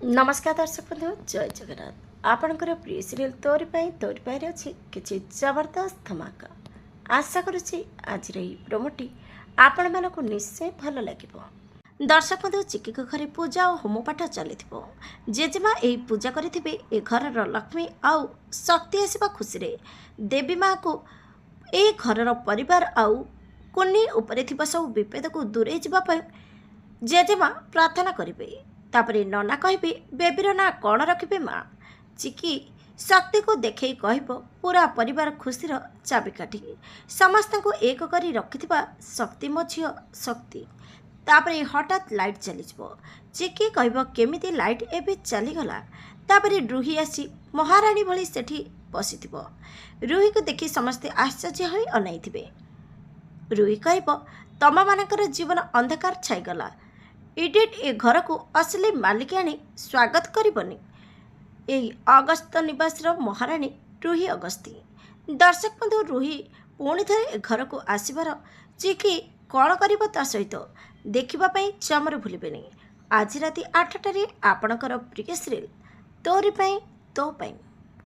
नमस्कार दर्शक बंधु जय जगन्नाथ आपणकर प्रिय सीरियल तोरी अच्छी किसी जबरदस्त धमाका आशा करुच्ची आज प्रोमोटी आपण मानक निश्चय भल लगे। दर्शक बंधु चिकी घरे पूजा और होमपाठ चली जेजेमा यही पूजा करेंगे ए घर लक्ष्मी आउ शक्ति आसवा खुशी रे देवी माँ को ए घर परिवार आउ कुनी उपरे सब विपद को दूरे जावाई जेजेमा प्रार्थना करेंगे। तापरे नना कहे बेबीर ना कौन रखिबे माँ चिकी शक्ति को देखे कह पूरा परिवार खुशीर चाबिकाठी समस्त को एक करी रखिथिबा शक्ति मो झी शक्ति। तापरे हठात लाइट चलीज चिकी कह केमिति लाइट एबे चलीगला। तापरे रूही आसी महाराणी भली सेठी बसिथिबो। रूही को देखि समस्ते आश्चर्य होई अनाइथिबे। रूही कह तम मानकर जीवन अंधकार छाईगला इडियट ए घर को असली मालिकाणी स्वागत करबनी यही अगस्त निवास महाराणी रूही अगस्ती। दर्शक बंधु रूही पुणी थे ए घर को आसबार चिकी कौन कर सहित देखापी जमर भूलें। आज राति 8टारे आपणकर प्रिय सीरियल तोरी तो।